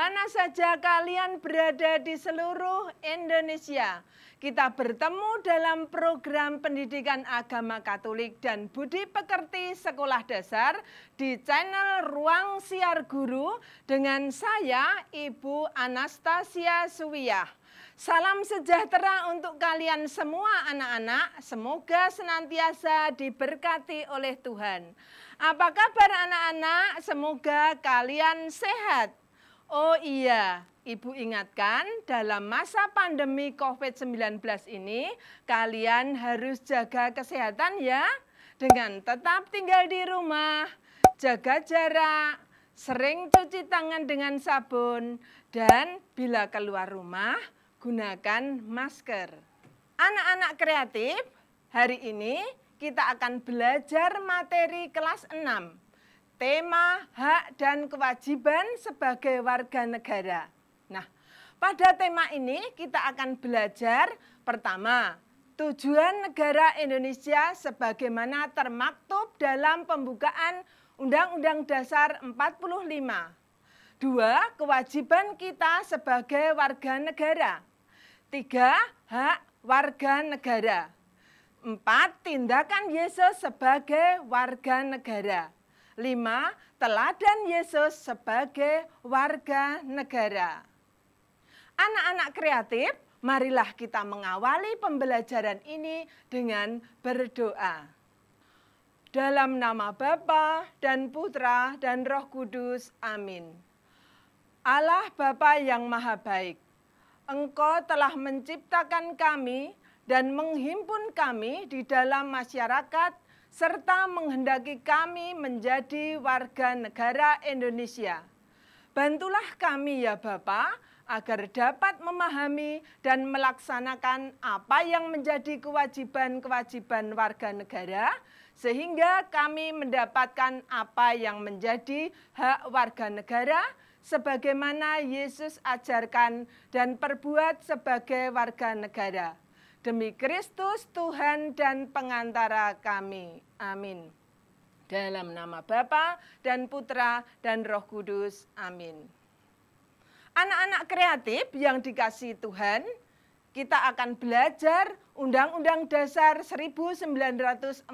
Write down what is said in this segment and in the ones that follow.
mana saja kalian berada di seluruh Indonesia. Kita bertemu dalam program pendidikan agama Katolik dan budi pekerti sekolah dasar di channel Ruang Siar Guru dengan saya, Ibu Anastasia Suwiyah. Salam sejahtera untuk kalian semua anak-anak, semoga senantiasa diberkati oleh Tuhan. Apa kabar anak-anak? Semoga kalian sehat. Oh iya, Ibu ingatkan dalam masa pandemi COVID-19 ini, kalian harus jaga kesehatan ya, dengan tetap tinggal di rumah, jaga jarak, sering cuci tangan dengan sabun, dan bila keluar rumah, gunakan masker. Anak-anak kreatif, hari ini kita akan belajar materi kelas 6. Tema hak dan kewajiban sebagai warga negara. Nah, pada tema ini kita akan belajar pertama, tujuan negara Indonesia sebagaimana termaktub dalam pembukaan Undang-Undang Dasar 45. 2. Kewajiban kita sebagai warga negara. 3. Hak warga negara. 4. Tindakan Yesus sebagai warga negara. 5. Teladan Yesus sebagai warga negara. Anak-anak kreatif, marilah kita mengawali pembelajaran ini dengan berdoa. Dalam nama Bapa dan Putra dan Roh Kudus, amin. Allah Bapa yang Maha Baik, Engkau telah menciptakan kami dan menghimpun kami di dalam masyarakat serta menghendaki kami menjadi warga negara Indonesia. Bantulah kami ya Bapa, agar dapat memahami dan melaksanakan apa yang menjadi kewajiban-kewajiban warga negara, sehingga kami mendapatkan apa yang menjadi hak warga negara, sebagaimana Yesus ajarkan dan perbuat sebagai warga negara. Demi Kristus Tuhan dan pengantara kami. Amin. Dalam nama Bapa dan Putra dan Roh Kudus. Amin. Anak-anak kreatif yang dikasihi Tuhan, kita akan belajar Undang-Undang Dasar 1945.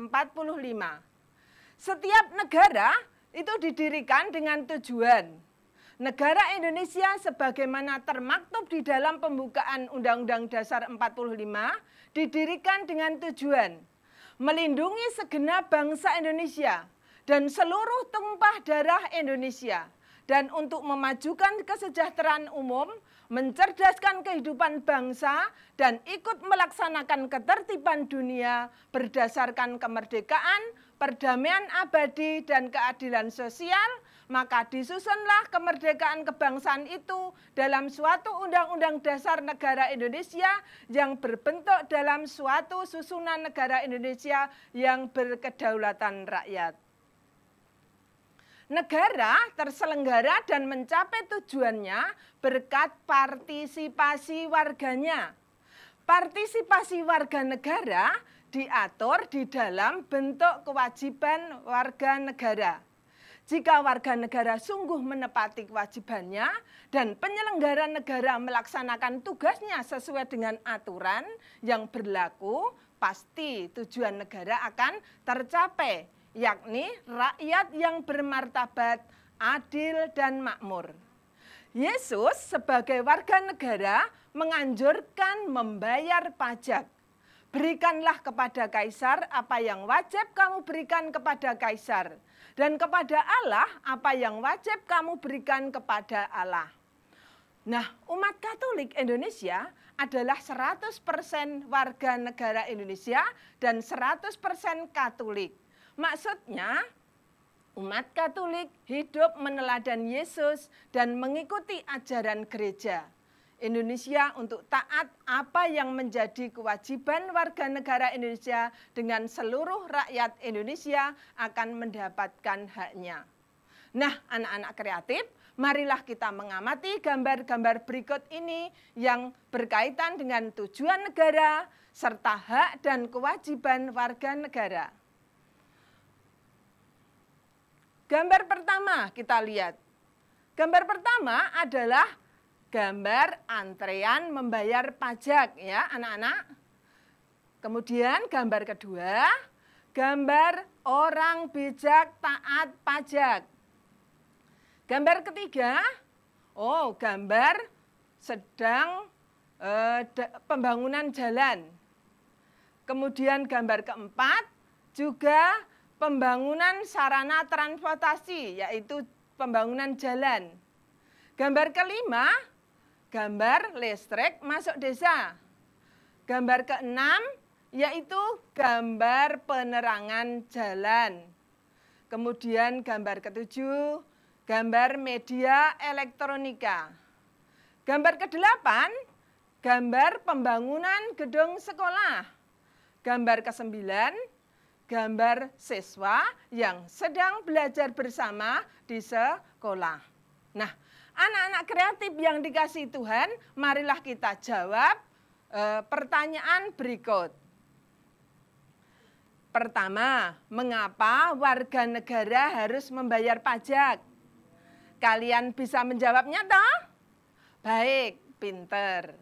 Setiap negara itu didirikan dengan tujuan. Negara Indonesia sebagaimana termaktub di dalam pembukaan Undang-Undang Dasar 45 didirikan dengan tujuan melindungi segenap bangsa Indonesia dan seluruh tumpah darah Indonesia, dan untuk memajukan kesejahteraan umum, mencerdaskan kehidupan bangsa, dan ikut melaksanakan ketertiban dunia berdasarkan kemerdekaan, perdamaian abadi, dan keadilan sosial. Maka disusunlah kemerdekaan kebangsaan itu dalam suatu Undang-Undang Dasar Negara Indonesia yang berbentuk dalam suatu susunan negara Indonesia yang berkedaulatan rakyat. Negara terselenggara dan mencapai tujuannya berkat partisipasi warganya. Partisipasi warga negara diatur di dalam bentuk kewajiban warga negara. Jika warga negara sungguh menepati kewajibannya dan penyelenggara negara melaksanakan tugasnya sesuai dengan aturan yang berlaku, pasti tujuan negara akan tercapai, yakni rakyat yang bermartabat, adil, dan makmur. Yesus sebagai warga negara menganjurkan membayar pajak. Berikanlah kepada Kaisar apa yang wajib kamu berikan kepada Kaisar, dan kepada Allah apa yang wajib kamu berikan kepada Allah. Nah, umat Katolik Indonesia adalah 100% warga negara Indonesia dan 100% Katolik. Maksudnya, umat Katolik hidup meneladan Yesus dan mengikuti ajaran gereja. Indonesia untuk taat apa yang menjadi kewajiban warga negara Indonesia dengan seluruh rakyat Indonesia akan mendapatkan haknya. Nah, anak-anak kreatif, marilah kita mengamati gambar-gambar berikut ini yang berkaitan dengan tujuan negara serta hak dan kewajiban warga negara. Gambar pertama kita lihat. Gambar pertama adalah gambar antrean membayar pajak ya anak-anak. Kemudian gambar kedua, gambar orang bijak taat pajak. Gambar ketiga, gambar sedang pembangunan jalan. Kemudian gambar keempat juga pembangunan sarana transportasi, yaitu pembangunan jalan. Gambar kelima, gambar listrik masuk desa. Gambar keenam, yaitu gambar penerangan jalan. Kemudian gambar ketujuh, gambar media elektronika. Gambar kedelapan, gambar pembangunan gedung sekolah. Gambar kesembilan, gambar siswa yang sedang belajar bersama di sekolah. Nah, anak-anak kreatif yang dikasihi Tuhan, marilah kita jawab pertanyaan berikut. Pertama, mengapa warga negara harus membayar pajak? Kalian bisa menjawabnya toh? Baik, pinter.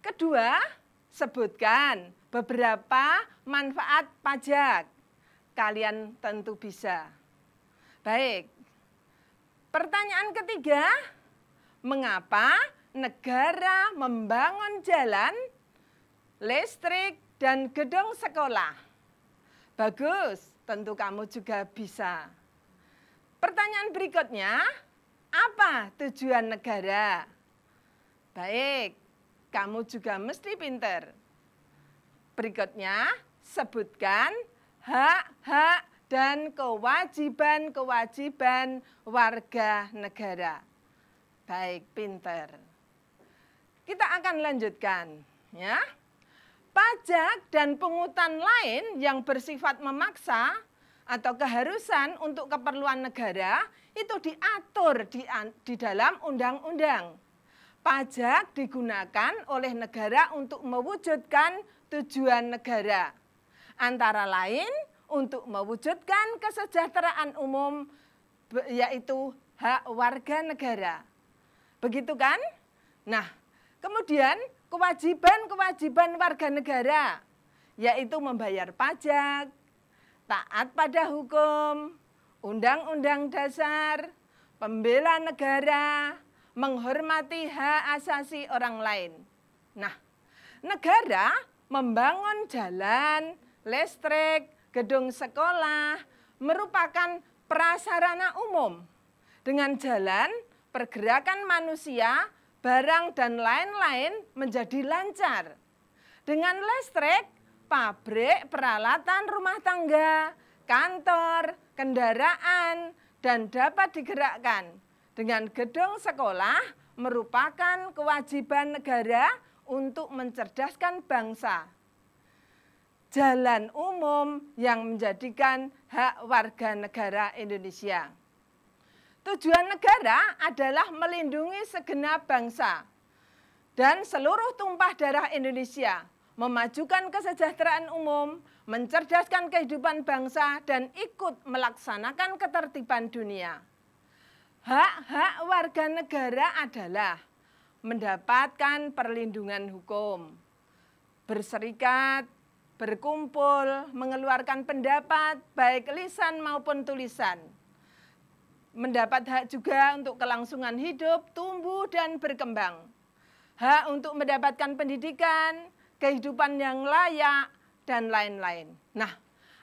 Kedua, sebutkan beberapa manfaat pajak. Kalian tentu bisa. Baik. Pertanyaan ketiga, mengapa negara membangun jalan, listrik, dan gedung sekolah? Bagus, tentu kamu juga bisa. Pertanyaan berikutnya, apa tujuan negara? Baik, kamu juga mesti pinter. Berikutnya, sebutkan hak-hak dan kewajiban-kewajiban warga negara. Baik, pinter. Kita akan lanjutkan, ya. Pajak dan pungutan lain yang bersifat memaksa atau keharusan untuk keperluan negara itu diatur di dalam undang-undang. Pajak digunakan oleh negara untuk mewujudkan tujuan negara. Antara lain untuk mewujudkan kesejahteraan umum, yaitu hak warga negara. Begitu kan? Nah, kemudian kewajiban-kewajiban warga negara, yaitu membayar pajak, taat pada hukum, undang-undang dasar, membela negara, menghormati hak asasi orang lain. Nah, negara membangun jalan, listrik, gedung sekolah, merupakan prasarana umum. Dengan jalan, pergerakan manusia, barang, dan lain-lain menjadi lancar. Dengan listrik, pabrik, peralatan rumah tangga, kantor, kendaraan, dan dapat digerakkan. Dengan gedung sekolah merupakan kewajiban negara untuk mencerdaskan bangsa. Jalan umum yang menjadikan hak warga negara Indonesia. Tujuan negara adalah melindungi segenap bangsa dan seluruh tumpah darah Indonesia, memajukan kesejahteraan umum, mencerdaskan kehidupan bangsa, dan ikut melaksanakan ketertiban dunia. Hak-hak warga negara adalah mendapatkan perlindungan hukum, berserikat, berkumpul, mengeluarkan pendapat, baik lisan maupun tulisan. Mendapat hak juga untuk kelangsungan hidup, tumbuh, dan berkembang. Hak untuk mendapatkan pendidikan, kehidupan yang layak, dan lain-lain. Nah,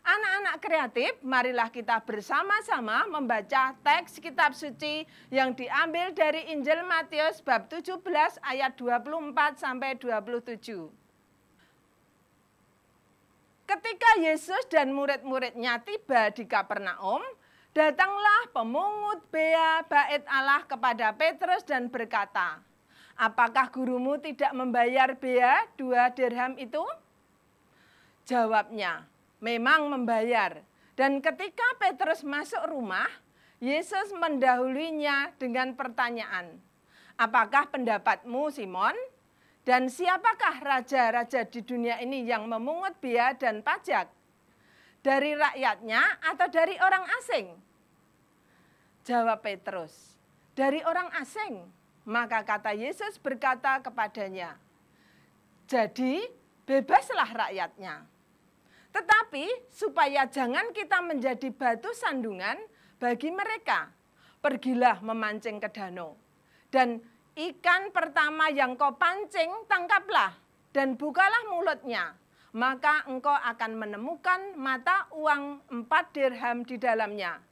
anak-anak kreatif, marilah kita bersama-sama membaca teks kitab suci yang diambil dari Injil Matius bab 17 ayat 24 sampai 27. Ketika Yesus dan murid-muridnya tiba di Kapernaum, datanglah pemungut bea bait Allah kepada Petrus dan berkata, "Apakah gurumu tidak membayar bea 2 dirham itu?" Jawabnya, "Memang membayar." Dan ketika Petrus masuk rumah, Yesus mendahulunya dengan pertanyaan, "Apakah pendapatmu, Simon? Dan siapakah raja-raja di dunia ini yang memungut bea dan pajak? Dari rakyatnya atau dari orang asing?" Jawab Petrus, dari orang asing. Maka kata Yesus berkata kepadanya, jadi bebaslah rakyatnya. Tetapi supaya jangan kita menjadi batu sandungan bagi mereka, pergilah memancing ke danau. Dan ikan pertama yang kau pancing tangkaplah dan bukalah mulutnya. Maka engkau akan menemukan mata uang 4 dirham di dalamnya.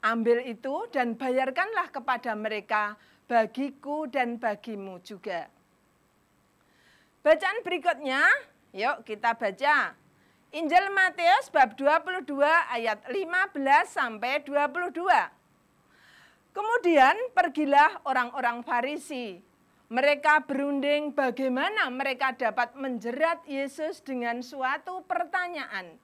Ambil itu dan bayarkanlah kepada mereka, bagiku dan bagimu juga. Bacaan berikutnya, yuk kita baca. Injil Matius bab 22 ayat 15 sampai 22. Kemudian pergilah orang-orang Farisi. Mereka berunding bagaimana mereka dapat menjerat Yesus dengan suatu pertanyaan.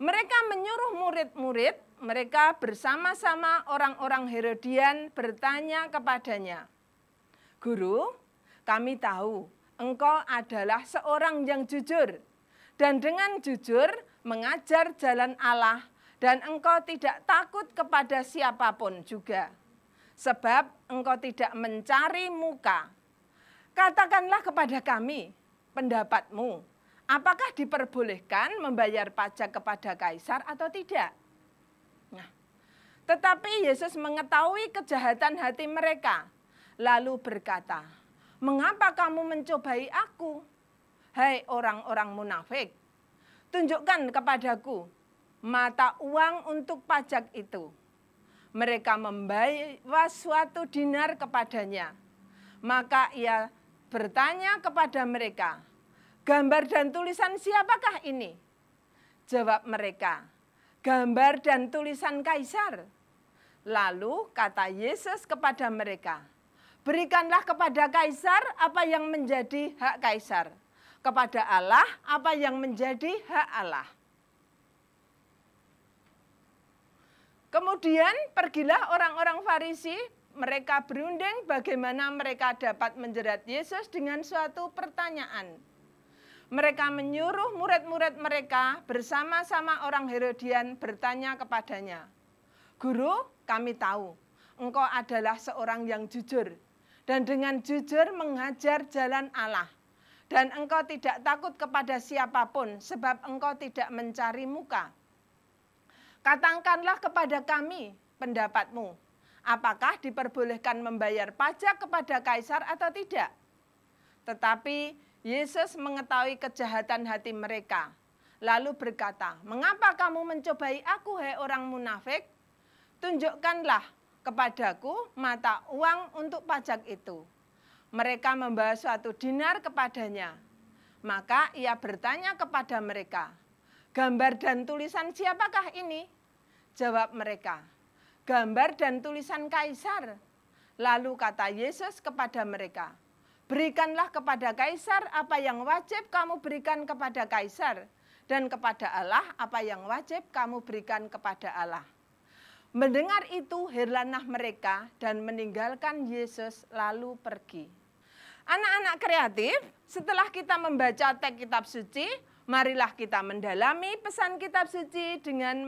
Mereka menyuruh murid-murid, mereka bersama-sama orang-orang Herodian bertanya kepadanya, Guru, kami tahu engkau adalah seorang yang jujur, dan dengan jujur mengajar jalan Allah, dan engkau tidak takut kepada siapapun juga, sebab engkau tidak mencari muka. Katakanlah kepada kami pendapatmu, apakah diperbolehkan membayar pajak kepada kaisar atau tidak? Nah, tetapi Yesus mengetahui kejahatan hati mereka, lalu berkata, mengapa kamu mencobai aku? Hai orang-orang munafik, tunjukkan kepadaku mata uang untuk pajak itu. Mereka membawa suatu dinar kepadanya. Maka ia bertanya kepada mereka, gambar dan tulisan siapakah ini? Jawab mereka, gambar dan tulisan kaisar. Lalu kata Yesus kepada mereka, berikanlah kepada kaisar apa yang menjadi hak kaisar, kepada Allah apa yang menjadi hak Allah. Kemudian pergilah orang-orang Farisi, mereka berunding bagaimana mereka dapat menjerat Yesus dengan suatu pertanyaan. Mereka menyuruh murid-murid mereka bersama-sama orang Herodian bertanya kepadanya, Guru, kami tahu engkau adalah seorang yang jujur, dan dengan jujur mengajar jalan Allah. Dan engkau tidak takut kepada siapapun, sebab engkau tidak mencari muka. Katakanlah kepada kami pendapatmu, apakah diperbolehkan membayar pajak kepada kaisar atau tidak? Tetapi Yesus mengetahui kejahatan hati mereka, lalu berkata, mengapa kamu mencobai aku, hai orang munafik? Tunjukkanlah kepadaku mata uang untuk pajak itu. Mereka membawa suatu dinar kepadanya. Maka ia bertanya kepada mereka, gambar dan tulisan siapakah ini? Jawab mereka, gambar dan tulisan kaisar. Lalu kata Yesus kepada mereka, berikanlah kepada kaisar apa yang wajib kamu berikan kepada kaisar, dan kepada Allah apa yang wajib kamu berikan kepada Allah. Mendengar itu heranlah mereka dan meninggalkan Yesus lalu pergi. Anak-anak kreatif, setelah kita membaca teks kitab suci, marilah kita mendalami pesan kitab suci dengan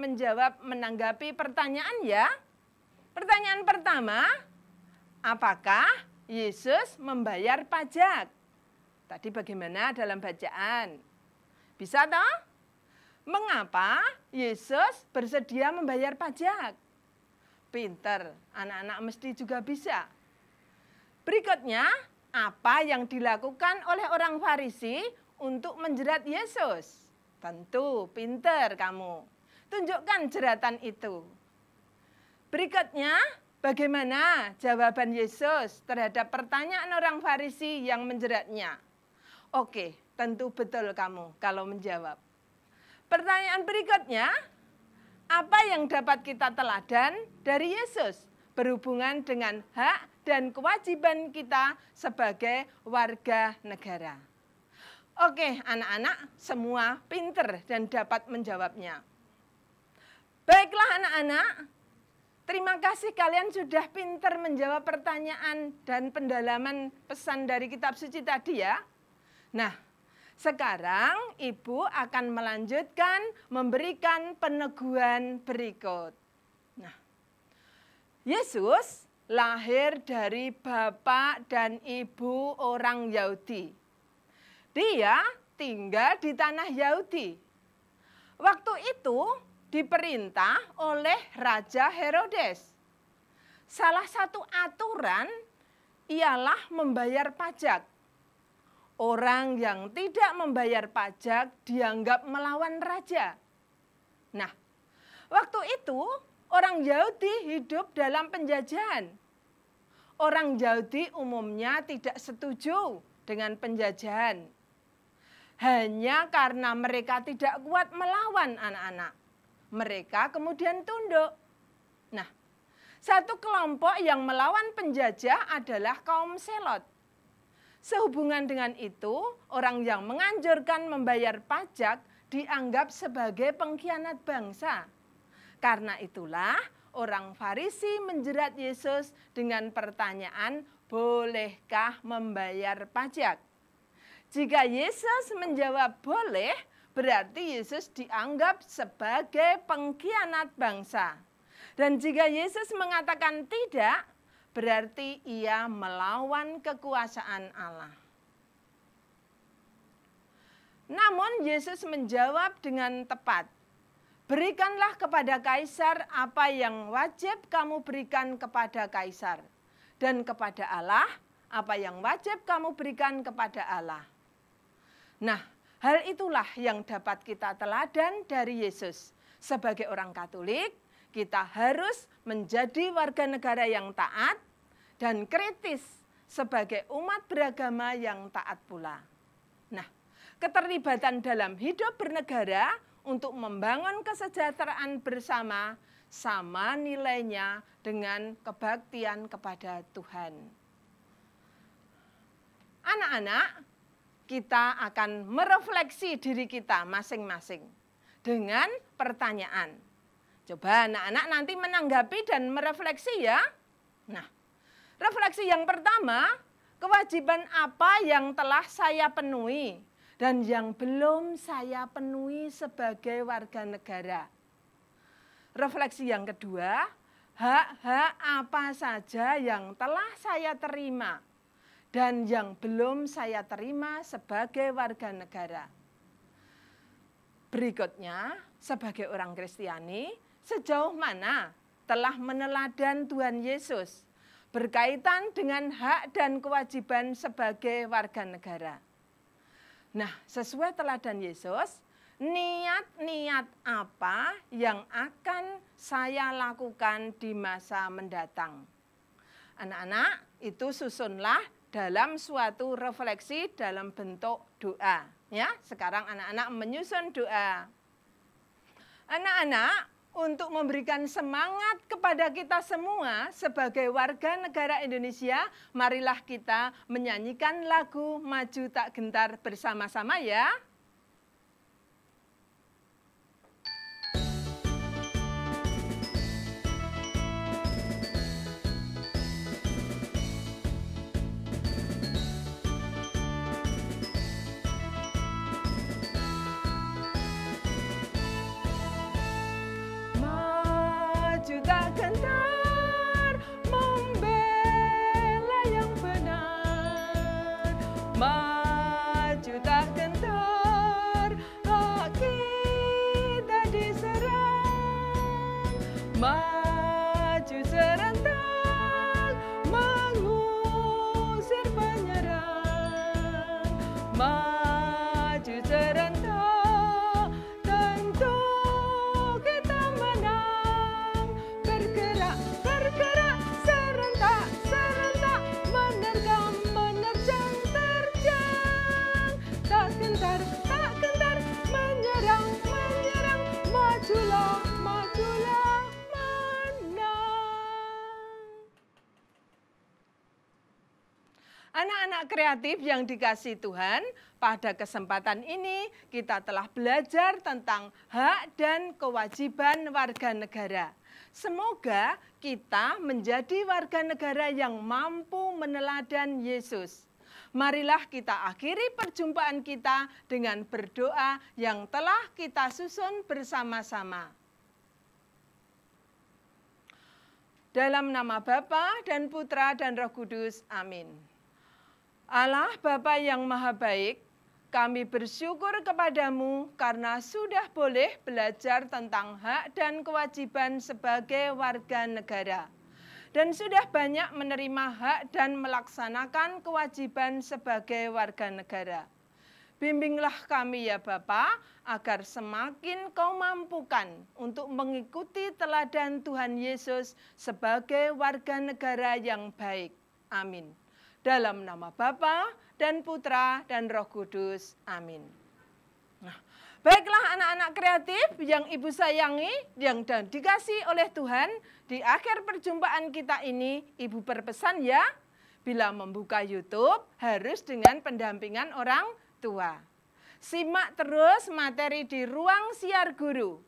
menanggapi pertanyaan ya. Pertanyaan pertama, apakah Yesus membayar pajak? Tadi bagaimana dalam bacaan? Bisa toh? Mengapa Yesus bersedia membayar pajak? Pinter, anak-anak mesti juga bisa. Berikutnya, apa yang dilakukan oleh orang Farisi untuk menjerat Yesus? Tentu pinter kamu. Tunjukkan jeratan itu. Berikutnya, bagaimana jawaban Yesus terhadap pertanyaan orang Farisi yang menjeratnya? Oke, tentu betul kamu kalau menjawab. Pertanyaan berikutnya, apa yang dapat kita teladan dari Yesus berhubungan dengan hak dan kewajiban kita sebagai warga negara? Oke, anak-anak semua pinter dan dapat menjawabnya. Baiklah anak-anak, terima kasih kalian sudah pinter menjawab pertanyaan dan pendalaman pesan dari kitab suci tadi ya. Nah, sekarang Ibu akan melanjutkan memberikan peneguhan berikut. Nah, Yesus lahir dari bapak dan ibu orang Yahudi. Dia tinggal di tanah Yahudi. Waktu itu diperintah oleh Raja Herodes. Salah satu aturan ialah membayar pajak. Orang yang tidak membayar pajak dianggap melawan raja. Nah, waktu itu orang Yahudi hidup dalam penjajahan. Orang Yahudi umumnya tidak setuju dengan penjajahan. Hanya karena mereka tidak kuat melawan anak-anak. Mereka kemudian tunduk. Nah, satu kelompok yang melawan penjajah adalah kaum Selot. Sehubungan dengan itu, orang yang menganjurkan membayar pajak dianggap sebagai pengkhianat bangsa. Karena itulah orang Farisi menjerat Yesus dengan pertanyaan, bolehkah membayar pajak? Jika Yesus menjawab boleh, berarti Yesus dianggap sebagai pengkhianat bangsa. Dan jika Yesus mengatakan tidak, berarti ia melawan kekuasaan Allah. Namun Yesus menjawab dengan tepat, berikanlah kepada Kaisar apa yang wajib kamu berikan kepada Kaisar, dan kepada Allah apa yang wajib kamu berikan kepada Allah. Nah, hal itulah yang dapat kita teladan dari Yesus. Sebagai orang Katolik, kita harus menjadi warga negara yang taat dan kritis sebagai umat beragama yang taat pula. Nah, keterlibatan dalam hidup bernegara untuk membangun kesejahteraan bersama sama nilainya dengan kebaktian kepada Tuhan. Anak-anak, kita akan merefleksi diri kita masing-masing dengan pertanyaan. Coba anak-anak nanti menanggapi dan merefleksi ya. Nah, refleksi yang pertama, kewajiban apa yang telah saya penuhi dan yang belum saya penuhi sebagai warga negara. Refleksi yang kedua, hak-hak apa saja yang telah saya terima dan yang belum saya terima sebagai warga negara. Berikutnya, sebagai orang Kristiani, sejauh mana telah meneladan Tuhan Yesus berkaitan dengan hak dan kewajiban sebagai warga negara. Nah, sesuai teladan Yesus, niat-niat apa yang akan saya lakukan di masa mendatang? Anak-anak, itu susunlah dalam suatu refleksi dalam bentuk doa. Ya, sekarang anak-anak menyusun doa. Anak-anak, untuk memberikan semangat kepada kita semua sebagai warga negara Indonesia, marilah kita menyanyikan lagu Maju Tak Gentar bersama-sama ya. Maju tak gentar, hak kita diserang. Maju serentak, mengusir penyerang. Maju serentak, tentu kita menang. Bergerak, bergerak, serentak, serentak, menerkam, menerjang. Tak gentar, menyerang, menyerang, majulah, majulah, menang. Anak-anak kreatif yang dikasihi Tuhan, pada kesempatan ini kita telah belajar tentang hak dan kewajiban warga negara. Semoga kita menjadi warga negara yang mampu meneladan Yesus. Marilah kita akhiri perjumpaan kita dengan berdoa yang telah kita susun bersama-sama. Dalam nama Bapa dan Putra dan Roh Kudus. Amin. Allah Bapa yang Maha Baik, kami bersyukur kepadamu karena sudah boleh belajar tentang hak dan kewajiban sebagai warga negara. Dan sudah banyak menerima hak dan melaksanakan kewajiban sebagai warga negara. Bimbinglah kami ya Bapa, agar semakin Kau mampukan untuk mengikuti teladan Tuhan Yesus sebagai warga negara yang baik. Amin. Dalam nama Bapa dan Putra dan Roh Kudus. Amin. Nah, baiklah anak-anak kreatif yang Ibu sayangi, yang dikasihi oleh Tuhan, di akhir perjumpaan kita ini Ibu berpesan ya, bila membuka YouTube harus dengan pendampingan orang tua. Simak terus materi di Ruang Siar Guru.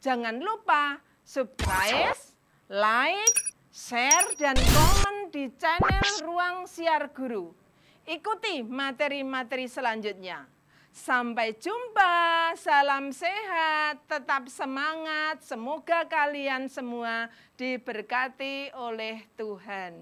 Jangan lupa subscribe, like, share, dan komen di channel Ruang Siar Guru. Ikuti materi-materi selanjutnya. Sampai jumpa, salam sehat, tetap semangat. Semoga kalian semua diberkati oleh Tuhan.